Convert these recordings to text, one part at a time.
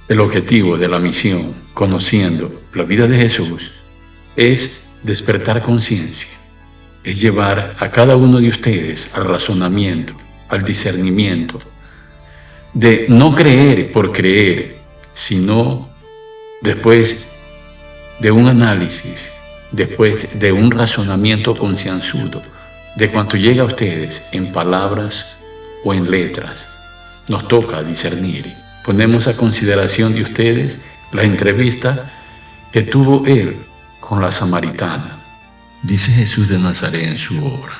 El objetivo de la misión, conociendo la vida de Jesús, es despertar conciencia, es llevar a cada uno de ustedes al razonamiento, al discernimiento, de no creer por creer, sino después de un análisis, después de un razonamiento concienzudo, de cuanto llega a ustedes en palabras o en letras. Nos toca discernir. Ponemos a consideración de ustedes la entrevista que tuvo él con la samaritana. Dice Jesús de Nazaret en su obra: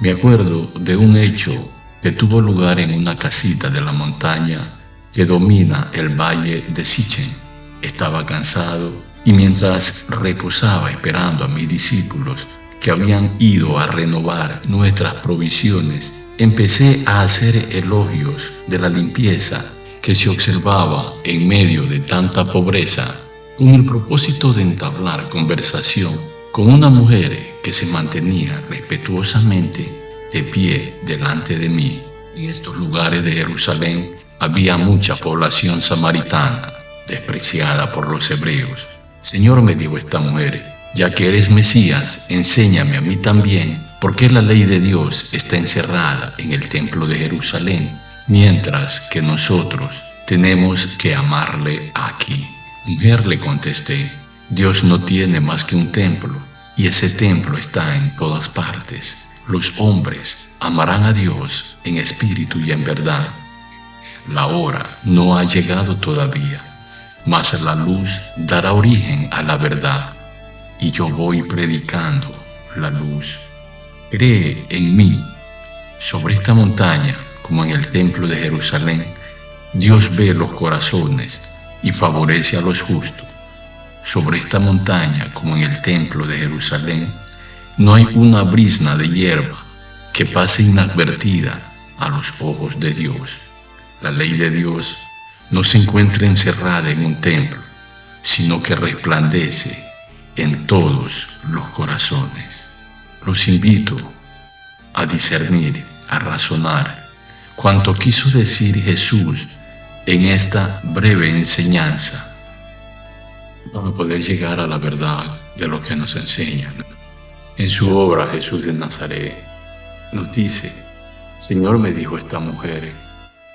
me acuerdo de un hecho que tuvo lugar en una casita de la montaña que domina el valle de Sichen. Estaba cansado y mientras reposaba esperando a mis discípulos que habían ido a renovar nuestras provisiones, empecé a hacer elogios de la limpieza que se observaba en medio de tanta pobreza, con el propósito de entablar conversación con una mujer que se mantenía respetuosamente de pie delante de mí. En estos lugares de Jerusalén había mucha población samaritana, despreciada por los hebreos. Señor, me dijo esta mujer, ya que eres Mesías, enséñame a mí también, por qué la ley de Dios está encerrada en el templo de Jerusalén, mientras que nosotros tenemos que amarle aquí. Mujer, le contesté, Dios no tiene más que un templo, y ese templo está en todas partes. Los hombres amarán a Dios en espíritu y en verdad. La hora no ha llegado todavía, mas la luz dará origen a la verdad, y yo voy predicando la luz. Cree en mí. Sobre esta montaña, como en el templo de Jerusalén, Dios ve los corazones y favorece a los justos. Sobre esta montaña, como en el templo de Jerusalén, no hay una brizna de hierba que pase inadvertida a los ojos de Dios. La ley de Dios no se encuentra encerrada en un templo, sino que resplandece en todos los corazones. Los invito a discernir, a razonar cuanto quiso decir Jesús en esta breve enseñanza, para poder llegar a la verdad de lo que nos enseñan. En su obra, Jesús de Nazaret nos dice: Señor, me dijo esta mujer,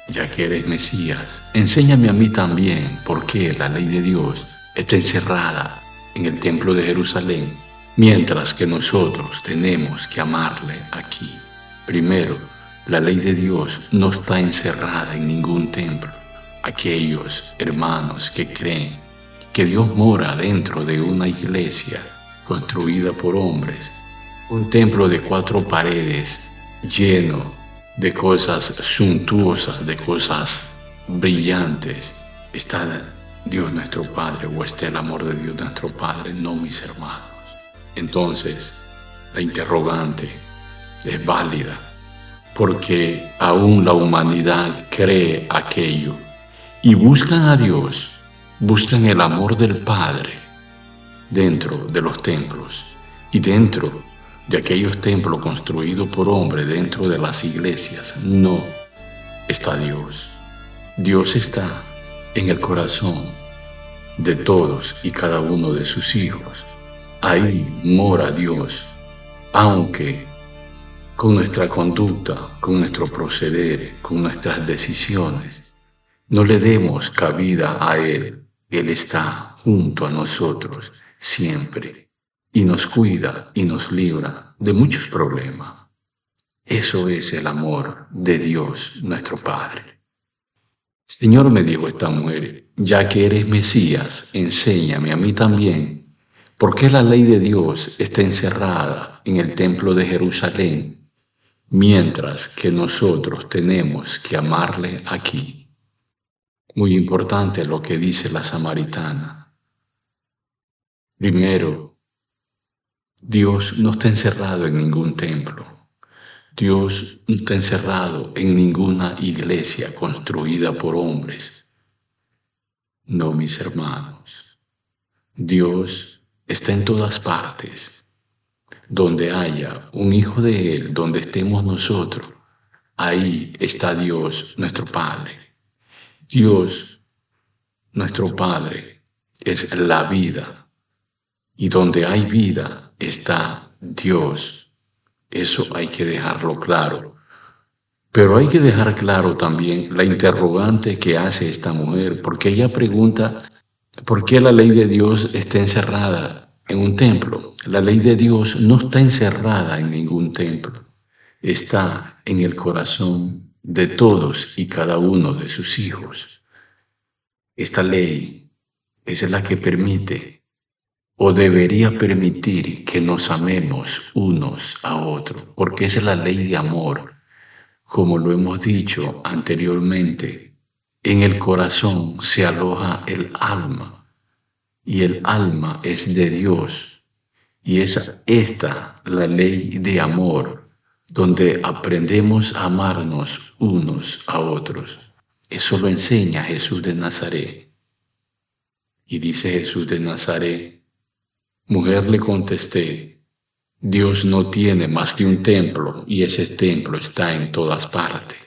ya que eres Mesías, enséñame a mí también por qué la ley de Dios está encerrada en el templo de Jerusalén, mientras que nosotros tenemos que amarle aquí. Primero, la ley de Dios no está encerrada en ningún templo. Aquellos hermanos que creen que Dios mora dentro de una iglesia construida por hombres, un templo de 4 paredes lleno de cosas suntuosas, de cosas brillantes, está Dios nuestro Padre, o está el amor de Dios nuestro Padre, no, mis hermanos. Entonces, la interrogante es válida, porque aún la humanidad cree aquello y buscan a Dios, buscan el amor del Padre dentro de los templos y dentro de aquellos templos construidos por hombres, dentro de las iglesias. No está Dios. Dios está en el corazón de todos y cada uno de sus hijos. Ahí mora Dios, aunque con nuestra conducta, con nuestro proceder, con nuestras decisiones, no le demos cabida a Él. Él está junto a nosotros siempre y nos cuida y nos libra de muchos problemas. Eso es el amor de Dios, nuestro Padre. Señor, me dijo esta mujer, ya que eres Mesías, enséñame a mí también por qué la ley de Dios está encerrada en el templo de Jerusalén, mientras que nosotros tenemos que amarle aquí. Muy importante lo que dice la samaritana. Primero, Dios no está encerrado en ningún templo. Dios no está encerrado en ninguna iglesia construida por hombres. No, mis hermanos. Dios está en todas partes. Donde haya un hijo de Él, donde estemos nosotros, ahí está Dios, nuestro Padre. Dios nuestro Padre, es la vida. Y donde hay vida está Dios. Eso hay que dejarlo claro. Pero hay que dejar claro también la interrogante que hace esta mujer, porque ella pregunta, ¿por qué la ley de Dios está encerrada en un templo? La ley de Dios no está encerrada en ningún templo, está en el corazón de todos y cada uno de sus hijos. Esta ley es la que permite o debería permitir que nos amemos unos a otros, porque es la ley de amor. Como lo hemos dicho anteriormente, en el corazón se aloja el alma, y el alma es de Dios, y es esta la ley de amor, donde aprendemos a amarnos unos a otros. Eso lo enseña Jesús de Nazaret. Y dice Jesús de Nazaret, mujer, le contesté, Dios no tiene más que un templo y ese templo está en todas partes.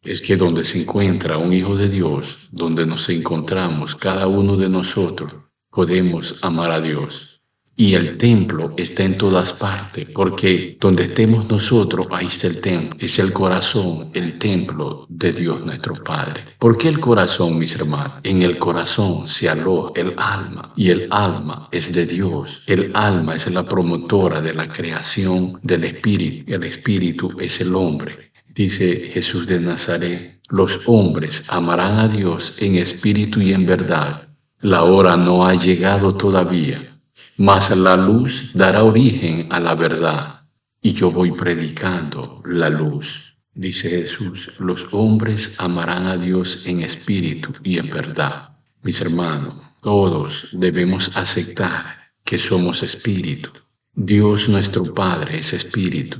Es que donde se encuentra un hijo de Dios, donde nos encontramos cada uno de nosotros, podemos amar a Dios. Y el templo está en todas partes, porque donde estemos nosotros, ahí está el templo. Es el corazón, el templo de Dios nuestro Padre. ¿Por qué el corazón, mis hermanos? En el corazón se aloja el alma, y el alma es de Dios. El alma es la promotora de la creación del espíritu. El espíritu es el hombre. Dice Jesús de Nazaret, los hombres amarán a Dios en espíritu y en verdad. La hora no ha llegado todavía, mas la luz dará origen a la verdad, y yo voy predicando la luz. Dice Jesús, los hombres amarán a Dios en espíritu y en verdad. Mis hermanos, todos debemos aceptar que somos espíritu. Dios nuestro Padre es espíritu.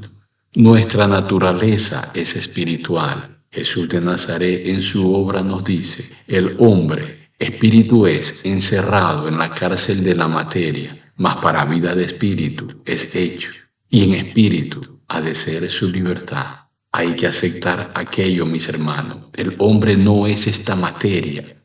Nuestra naturaleza es espiritual. Jesús de Nazaret en su obra nos dice, el hombre, espíritu es encerrado en la cárcel de la materia, mas para vida de espíritu es hecho, y en espíritu ha de ser su libertad. Hay que aceptar aquello, mis hermanos. El hombre no es esta materia,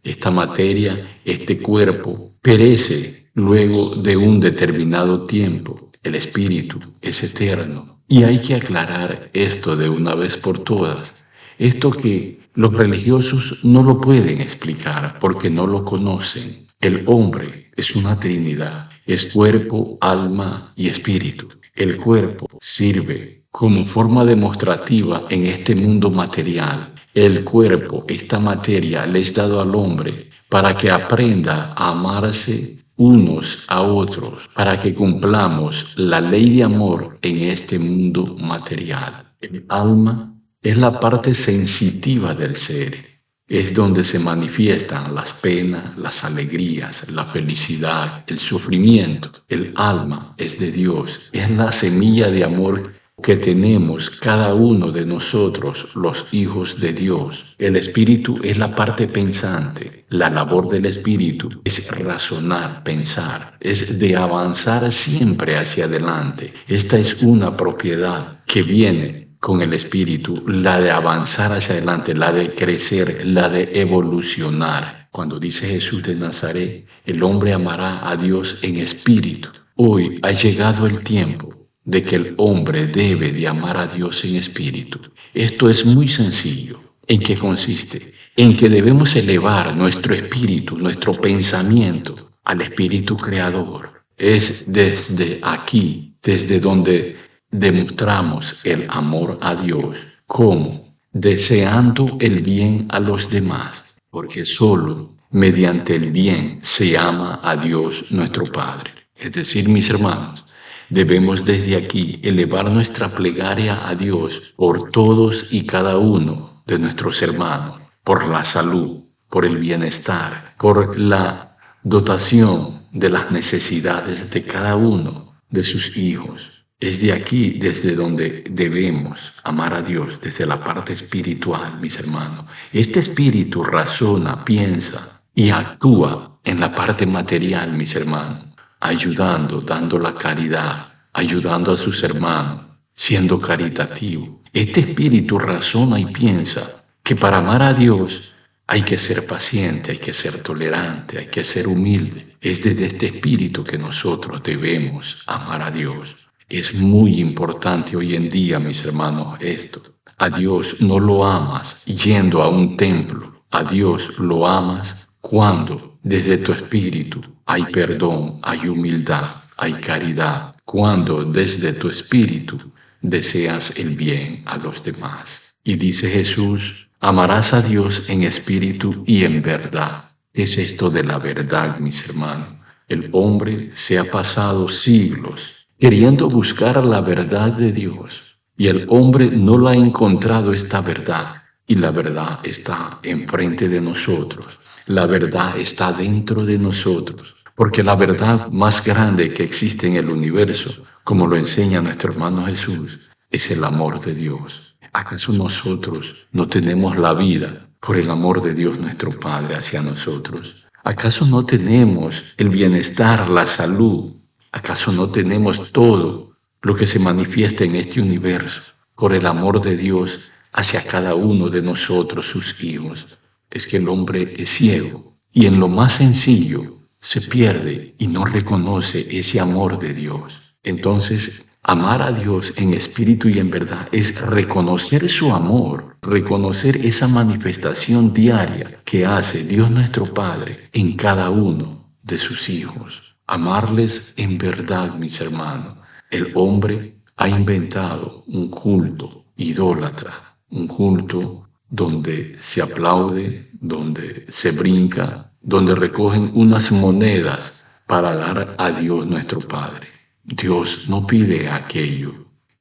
este cuerpo, perece luego de un determinado tiempo. El espíritu es eterno. Y hay que aclarar esto de una vez por todas. Esto que los religiosos no lo pueden explicar porque no lo conocen. El hombre es una trinidad, es cuerpo, alma y espíritu. El cuerpo sirve como forma demostrativa en este mundo material. El cuerpo, esta materia, le es dado al hombre para que aprenda a amarse unos a otros, para que cumplamos la ley de amor en este mundo material. El alma es la parte sensitiva del ser. Es donde se manifiestan las penas, las alegrías, la felicidad, el sufrimiento. El alma es de Dios. Es la semilla de amor que tenemos cada uno de nosotros, los hijos de Dios. El espíritu es la parte pensante. La labor del espíritu es razonar, pensar, es de avanzar siempre hacia adelante. Esta es una propiedad que viene con el espíritu, la de avanzar hacia adelante, la de crecer, la de evolucionar. Cuando dice Jesús de Nazaret, el hombre amará a Dios en espíritu. Hoy ha llegado el tiempo de que el hombre debe de amar a Dios en espíritu. Esto es muy sencillo. ¿En qué consiste? En que debemos elevar nuestro espíritu, nuestro pensamiento al espíritu creador. Es desde aquí, desde donde demostramos el amor a Dios. ¿Cómo? Deseando el bien a los demás, porque solo mediante el bien se ama a Dios nuestro Padre. Es decir, mis hermanos, debemos desde aquí elevar nuestra plegaria a Dios por todos y cada uno de nuestros hermanos, por la salud, por el bienestar, por la dotación de las necesidades de cada uno de sus hijos. Es de aquí desde donde debemos amar a Dios, desde la parte espiritual, mis hermanos. Este espíritu razona, piensa y actúa en la parte material, mis hermanos, ayudando, dando la caridad, ayudando a sus hermanos, siendo caritativo. Este espíritu razona y piensa que para amar a Dios Hay que ser paciente, hay que ser tolerante, hay que ser humilde. Es desde este espíritu que nosotros debemos amar a Dios. Es muy importante hoy en día, mis hermanos, esto. A Dios no lo amas yendo a un templo. A Dios lo amas cuando desde tu espíritu hay perdón, hay humildad, hay caridad. Cuando desde tu espíritu deseas el bien a los demás. Y dice Jesús, amarás a Dios en espíritu y en verdad. ¿Qué es esto de la verdad, mis hermanos? El hombre se ha pasado siglos queriendo buscar la verdad de Dios y el hombre no la ha encontrado esta verdad. Y la verdad está enfrente de nosotros. La verdad está dentro de nosotros. Porque la verdad más grande que existe en el universo, como lo enseña nuestro hermano Jesús, es el amor de Dios. ¿Acaso nosotros no tenemos la vida por el amor de Dios nuestro Padre hacia nosotros? ¿Acaso no tenemos el bienestar, la salud? ¿Acaso no tenemos todo lo que se manifiesta en este universo por el amor de Dios hacia cada uno de nosotros, sus hijos? Es que el hombre es ciego y en lo más sencillo se pierde y no reconoce ese amor de Dios. Entonces, amar a Dios en espíritu y en verdad es reconocer su amor, reconocer esa manifestación diaria que hace Dios nuestro Padre en cada uno de sus hijos. Amarles en verdad, mis hermanos. El hombre ha inventado un culto idólatra, un culto donde se aplaude, donde se brinca, donde recogen unas monedas para dar a Dios nuestro Padre. Dios no pide aquello.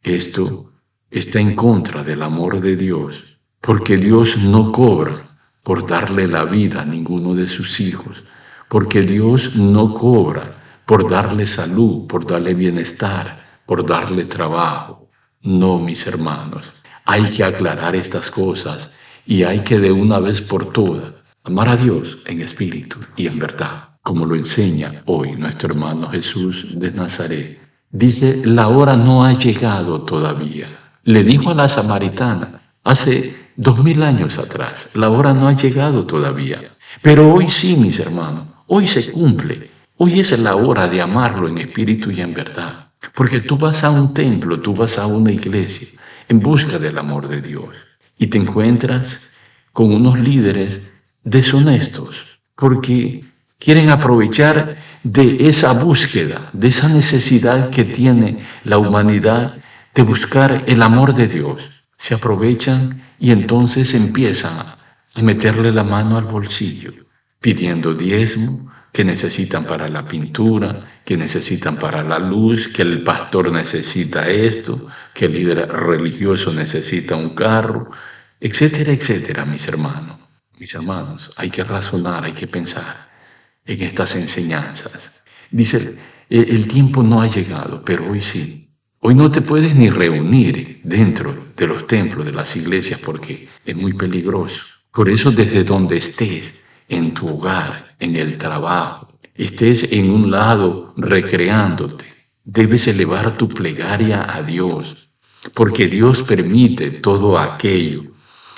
Esto está en contra del amor de Dios, porque Dios no cobra por darle la vida a ninguno de sus hijos, porque Dios no cobra por darle salud, por darle bienestar, por darle trabajo. No, mis hermanos, hay que aclarar estas cosas y hay que de una vez por todas amar a Dios en espíritu y en verdad, como lo enseña hoy nuestro hermano Jesús de Nazaret. Dice, la hora no ha llegado todavía. Le dijo a la samaritana hace 2000 años atrás, la hora no ha llegado todavía. Pero hoy sí, mis hermanos, hoy se cumple. Hoy es la hora de amarlo en espíritu y en verdad. Porque tú vas a un templo, tú vas a una iglesia en busca del amor de Dios y te encuentras con unos líderes deshonestos porque quieren aprovechar de esa búsqueda, de esa necesidad que tiene la humanidad de buscar el amor de Dios. Se aprovechan y entonces empiezan a meterle la mano al bolsillo, pidiendo diezmo, que necesitan para la pintura, que necesitan para la luz, que el pastor necesita esto, que el líder religioso necesita un carro, etcétera, etcétera, mis hermanos. Mis hermanos, hay que razonar, hay que pensar en estas enseñanzas. Dice, el tiempo no ha llegado, pero hoy sí. Hoy no te puedes ni reunir dentro de los templos, de las iglesias, porque es muy peligroso. Por eso desde donde estés, en tu hogar, en el trabajo, estés en un lado recreándote, debes elevar tu plegaria a Dios, porque Dios permite todo aquello.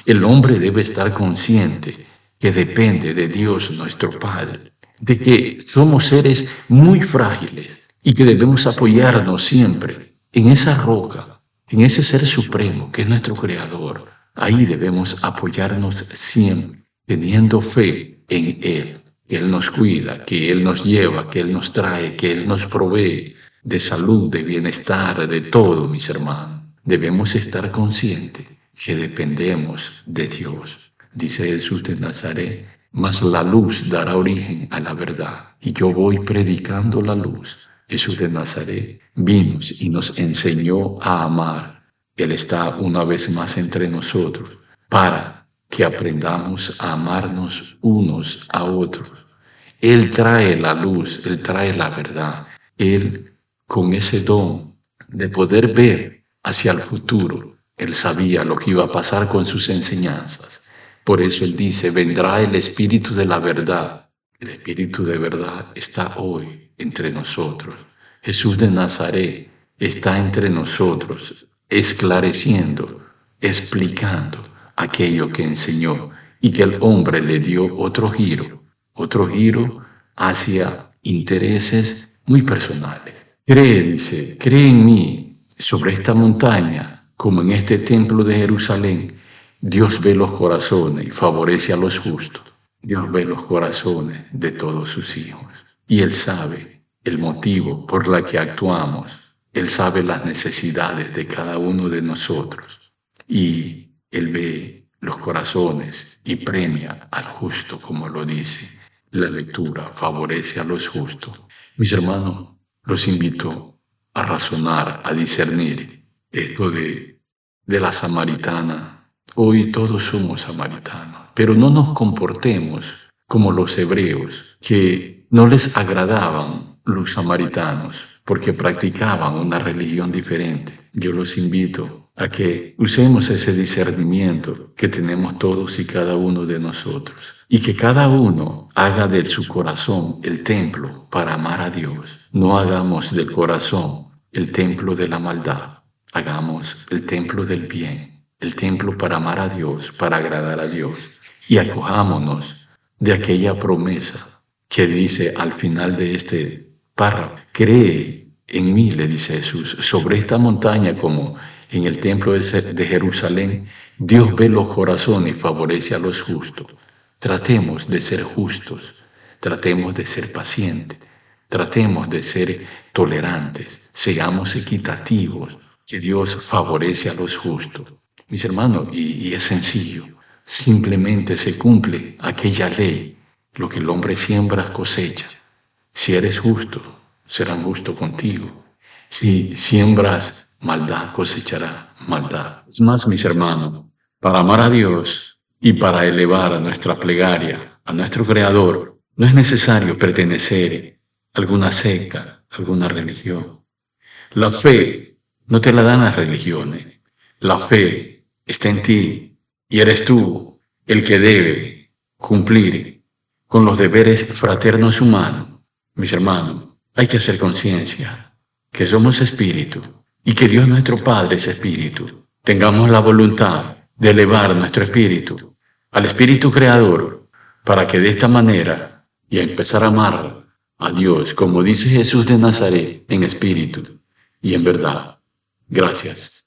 El hombre debe estar consciente que depende de Dios nuestro Padre, de que somos seres muy frágiles y que debemos apoyarnos siempre en esa roca, en ese ser supremo que es nuestro Creador. Ahí debemos apoyarnos siempre, teniendo fe en Él, que Él nos cuida, que Él nos lleva, que Él nos trae, que Él nos provee de salud, de bienestar, de todo, mis hermanos. Debemos estar conscientes que dependemos de Dios. Dice Jesús de Nazaret, mas la luz dará origen a la verdad, y yo voy predicando la luz. Jesús de Nazaret vino y nos enseñó a amar. Él está una vez más entre nosotros para que aprendamos a amarnos unos a otros. Él trae la luz, Él trae la verdad. Él, con ese don de poder ver hacia el futuro, Él sabía lo que iba a pasar con sus enseñanzas. Por eso Él dice, vendrá el Espíritu de la verdad. El Espíritu de verdad está hoy entre nosotros. Jesús de Nazaret está entre nosotros, esclareciendo, explicando aquello que enseñó y que el hombre le dio otro giro hacia intereses muy personales. Cree, dice, cree en mí, sobre esta montaña, como en este templo de Jerusalén. Dios ve los corazones y favorece a los justos. Dios ve los corazones de todos sus hijos. Y Él sabe el motivo por el que actuamos. Él sabe las necesidades de cada uno de nosotros. Y Él ve los corazones y premia al justo, como lo dice la lectura, favorece a los justos. Mis hermanos, los invito a razonar, a discernir esto de la samaritana. Hoy todos somos samaritanos, pero no nos comportemos como los hebreos, que no les agradaban los samaritanos porque practicaban una religión diferente. Yo los invito a que usemos ese discernimiento que tenemos todos y cada uno de nosotros, y que cada uno haga de su corazón el templo para amar a Dios. No hagamos del corazón el templo de la maldad, hagamos el templo del bien, el templo para amar a Dios, para agradar a Dios, y acojámonos de aquella promesa que dice al final de este párrafo: cree en mí, le dice Jesús, sobre esta montaña como en el templo de Jerusalén. Dios ve los corazones y favorece a los justos. Tratemos de ser justos, tratemos de ser pacientes, tratemos de ser tolerantes, seamos equitativos, que Dios favorece a los justos. Mis hermanos, y es sencillo, simplemente se cumple aquella ley: lo que el hombre siembra cosecha. Si eres justo, serán justos contigo. Si siembras maldad, cosechará maldad. Es más, mis hermanos, para amar a Dios y para elevar a nuestra plegaria, a nuestro Creador, no es necesario pertenecer a alguna secta, a alguna religión. La fe no te la dan las religiones. La fe está en ti y eres tú el que debe cumplir con los deberes fraternos humanos. Mis hermanos, hay que hacer conciencia que somos espíritu y que Dios nuestro Padre es espíritu. Tengamos la voluntad de elevar nuestro espíritu al espíritu creador, para que de esta manera y a empezar a amar a Dios, como dice Jesús de Nazaret, en espíritu y en verdad. Gracias.